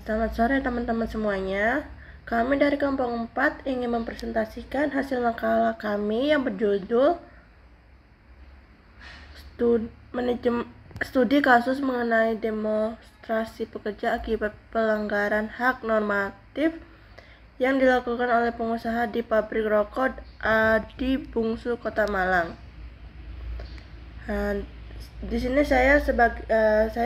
Selamat sore teman-teman semuanya. Kami dari Kampung 4 ingin mempresentasikan hasil makalah kami yang berjudul Studi kasus mengenai demonstrasi pekerja akibat pelanggaran hak normatif yang dilakukan oleh pengusaha di pabrik rokok Adi Bungsu, Kota Malang. Di sini saya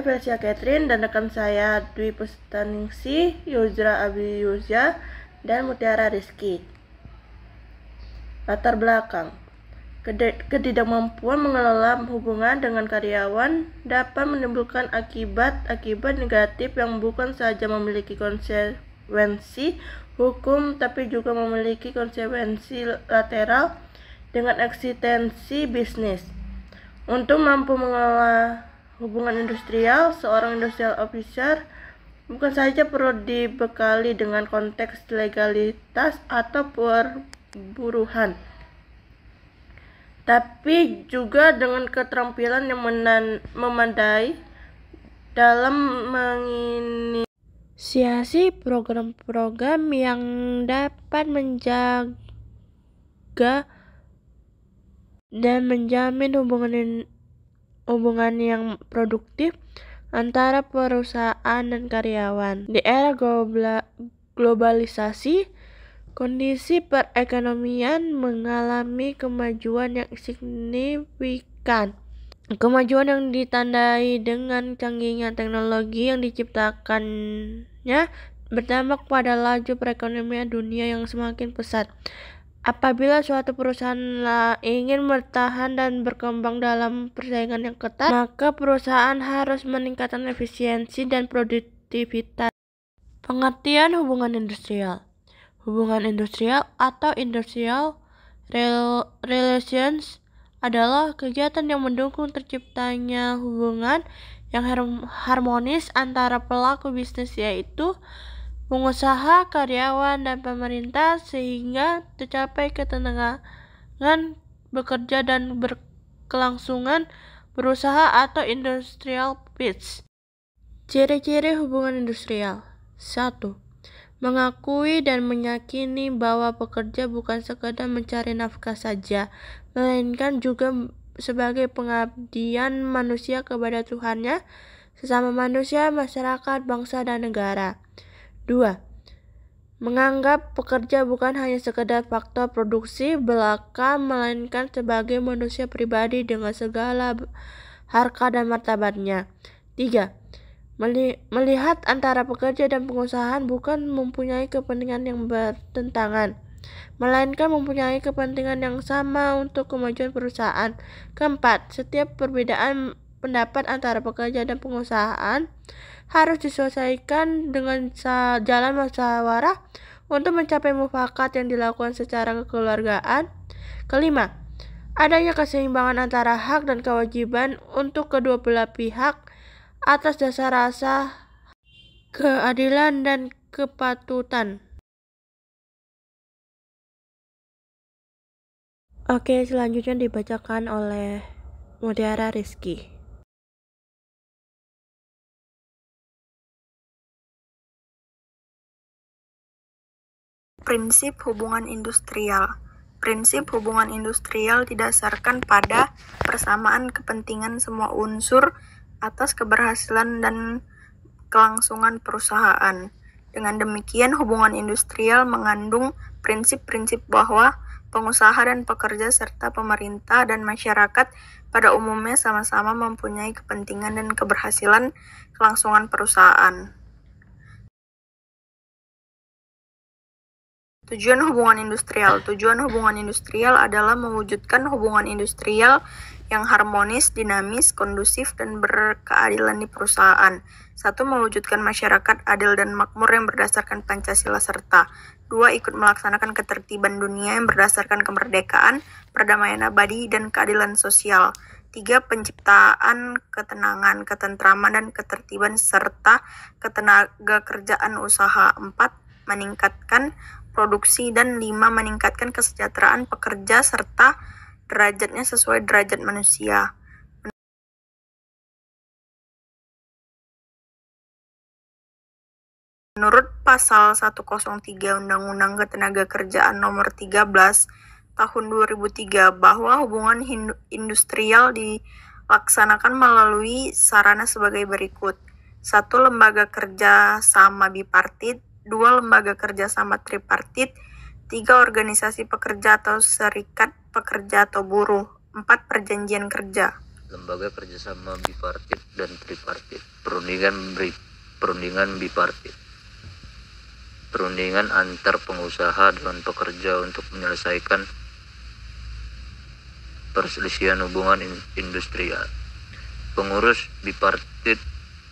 Felicia Catherine dan rekan saya Dwi Pustaningsih, Yuzra Abi Yuzya, dan Mutiara Rizky. Latar belakang: ketidakmampuan mengelola hubungan dengan karyawan dapat menimbulkan akibat negatif yang bukan saja memiliki konsekuensi hukum tapi juga memiliki konsekuensi lateral dengan eksistensi bisnis. Untuk mampu mengelola hubungan industrial, seorang industrial officer bukan saja perlu dibekali dengan konteks legalitas atau perburuhan, tapi juga dengan keterampilan yang memadai dalam menginisiasi program-program yang dapat menjaga dan menjamin hubungan yang produktif antara perusahaan dan karyawan. Di era globalisasi, kondisi perekonomian mengalami kemajuan yang signifikan. Kemajuan yang ditandai dengan canggihnya teknologi yang diciptakannya berdampak pada laju perekonomian dunia yang semakin pesat. Apabila suatu perusahaan ingin bertahan dan berkembang dalam persaingan yang ketat, maka perusahaan harus meningkatkan efisiensi dan produktivitas. Pengertian hubungan industrial. Hubungan industrial atau industrial relations adalah kegiatan yang mendukung terciptanya hubungan yang harmonis antara pelaku bisnis, yaitu pengusaha, karyawan, dan pemerintah, sehingga tercapai ketenangan bekerja dan berkelangsungan berusaha atau industrial peace. Ciri-ciri hubungan industrial. 1. Mengakui dan meyakini bahwa pekerja bukan sekadar mencari nafkah saja, melainkan juga sebagai pengabdian manusia kepada Tuhannya, sesama manusia, masyarakat, bangsa, dan negara. 2. Menganggap pekerja bukan hanya sekedar faktor produksi belaka, melainkan sebagai manusia pribadi dengan segala harkat dan martabatnya. 3. Melihat antara pekerja dan pengusaha bukan mempunyai kepentingan yang bertentangan, melainkan mempunyai kepentingan yang sama untuk kemajuan perusahaan. 4. Setiap perbedaan pendapat antara pekerja dan pengusaha harus diselesaikan dengan jalan musyawarah untuk mencapai mufakat yang dilakukan secara kekeluargaan. 5. Adanya keseimbangan antara hak dan kewajiban untuk kedua belah pihak atas dasar rasa keadilan dan kepatutan. Oke, selanjutnya dibacakan oleh Mutiara Rizky. Prinsip hubungan industrial. Prinsip hubungan industrial didasarkan pada persamaan kepentingan semua unsur atas keberhasilan dan kelangsungan perusahaan. Dengan demikian, hubungan industrial mengandung prinsip-prinsip bahwa pengusaha dan pekerja serta pemerintah dan masyarakat pada umumnya sama-sama mempunyai kepentingan dan keberhasilan kelangsungan perusahaan. Tujuan hubungan industrial. Tujuan hubungan industrial adalah mewujudkan hubungan industrial yang harmonis, dinamis, kondusif, dan berkeadilan di perusahaan. 1. Mewujudkan masyarakat adil dan makmur yang berdasarkan Pancasila serta 2. Ikut melaksanakan ketertiban dunia yang berdasarkan kemerdekaan, perdamaian abadi, dan keadilan sosial. 3. Penciptaan ketenangan, ketentraman, dan ketertiban serta ketenagakerjaan usaha. 4. Meningkatkan produksi. Dan 5. Meningkatkan kesejahteraan pekerja serta derajatnya sesuai derajat manusia. Menurut Pasal 103 Undang-Undang Ketenagakerjaan Nomor 13 Tahun 2003 bahwa hubungan industrial dilaksanakan melalui sarana sebagai berikut. 1. Lembaga kerja sama bipartit. 2. Lembaga kerja sama tripartit. 3. Organisasi pekerja atau serikat pekerja atau buruh. 4. Perjanjian kerja. Lembaga kerjasama bipartit dan tripartit. Perundingan bipartit. Perundingan antar pengusaha dan pekerja untuk menyelesaikan perselisihan hubungan industrial. Pengurus bipartit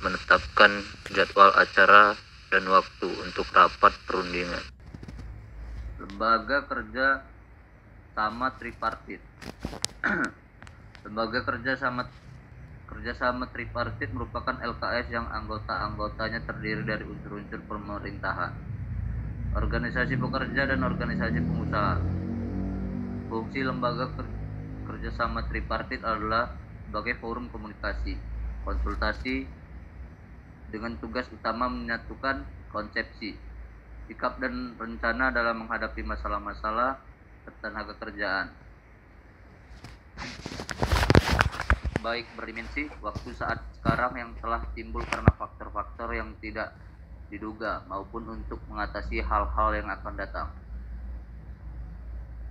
menetapkan jadwal acara dan waktu untuk rapat perundingan. Lembaga kerja sama tripartit. Lembaga kerjasama tripartit merupakan LKS yang anggota-anggotanya terdiri dari unsur-unsur pemerintahan, organisasi pekerja, dan organisasi pengusaha. Fungsi lembaga kerjasama tripartit adalah sebagai forum komunikasi, konsultasi, dengan tugas utama menyatukan konsepsi, sikap, dan rencana dalam menghadapi masalah-masalah ketenagakerjaan, baik berdimensi waktu saat sekarang yang telah timbul karena faktor-faktor yang tidak diduga maupun untuk mengatasi hal-hal yang akan datang.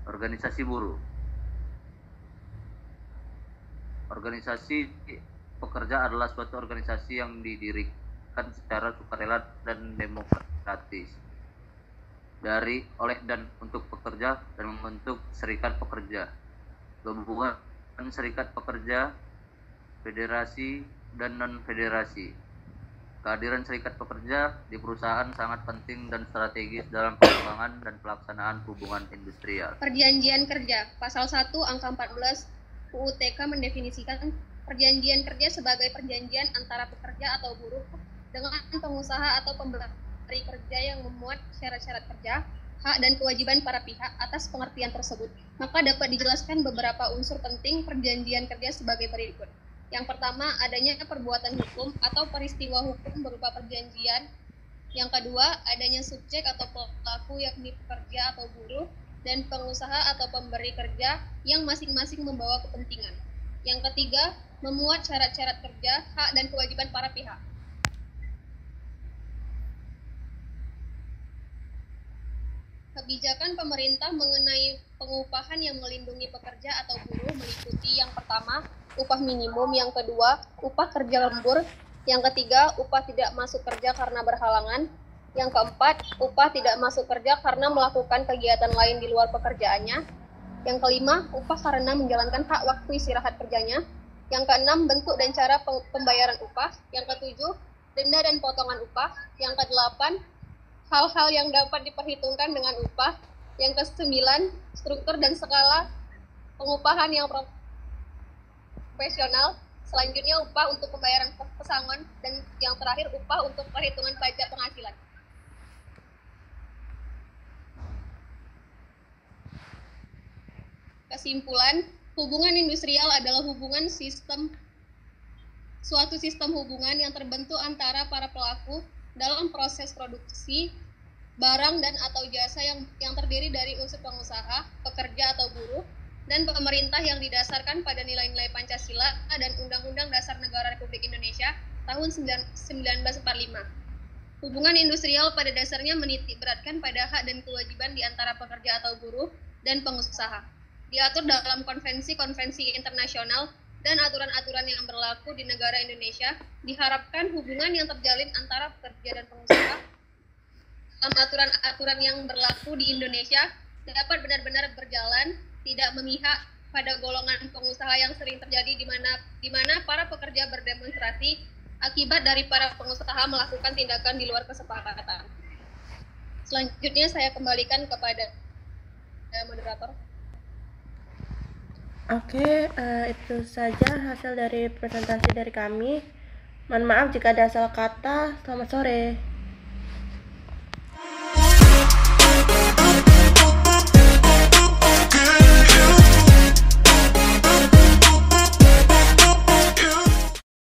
Organisasi buruh. Organisasi pekerja adalah suatu organisasi yang didirikan secara sukarela dan demokratis oleh dan untuk pekerja dan membentuk serikat pekerja, gabungan serikat pekerja, federasi, dan non-federasi. Kehadiran serikat pekerja di perusahaan sangat penting dan strategis dalam pengembangan dan pelaksanaan hubungan industrial. Perjanjian kerja. Pasal 1 angka 14 UUTK mendefinisikan perjanjian kerja sebagai perjanjian antara pekerja atau buruh dengan pengusaha atau pemberi kerja yang memuat syarat-syarat kerja, hak dan kewajiban para pihak. Atas pengertian tersebut, maka dapat dijelaskan beberapa unsur penting perjanjian kerja sebagai berikut. Yang pertama, adanya perbuatan hukum atau peristiwa hukum berupa perjanjian. Yang kedua, adanya subjek atau pelaku yakni pekerja atau buruh dan pengusaha atau pemberi kerja yang masing-masing membawa kepentingan. Yang ketiga, memuat syarat-syarat kerja, hak dan kewajiban para pihak. Kebijakan pemerintah mengenai pengupahan yang melindungi pekerja atau buruh meliputi yang pertama, upah minimum, yang kedua, upah kerja lembur, yang ketiga, upah tidak masuk kerja karena berhalangan, yang keempat, upah tidak masuk kerja karena melakukan kegiatan lain di luar pekerjaannya, yang kelima, upah karena menjalankan hak waktu istirahat kerjanya, yang keenam, bentuk dan cara pembayaran upah, yang ketujuh, denda dan potongan upah, yang kedelapan, hal-hal yang dapat diperhitungkan dengan upah, yang kesembilan, struktur dan skala pengupahan yang profesional, selanjutnya upah untuk pembayaran pesangon, dan yang terakhir upah untuk perhitungan pajak penghasilan. Kesimpulan, hubungan industrial adalah suatu sistem hubungan yang terbentuk antara para pelaku dalam proses produksi barang dan atau jasa yang terdiri dari unsur pengusaha, pekerja atau buruh, dan pemerintah yang didasarkan pada nilai-nilai Pancasila dan Undang-Undang Dasar Negara Republik Indonesia tahun 1945. Hubungan industrial pada dasarnya menitik beratkan pada hak dan kewajiban di antara pekerja atau buruh dan pengusaha. Diatur dalam konvensi-konvensi internasional dan aturan-aturan yang berlaku di negara Indonesia. Diharapkan hubungan yang terjalin antara pekerja dan pengusaha dalam aturan-aturan yang berlaku di Indonesia dapat benar-benar berjalan, tidak memihak pada golongan pengusaha yang sering terjadi di mana para pekerja berdemonstrasi akibat dari para pengusaha melakukan tindakan di luar kesepakatan. Selanjutnya saya kembalikan kepada moderator. Oke, itu saja hasil dari presentasi dari kami. Mohon maaf jika ada salah kata. Selamat sore.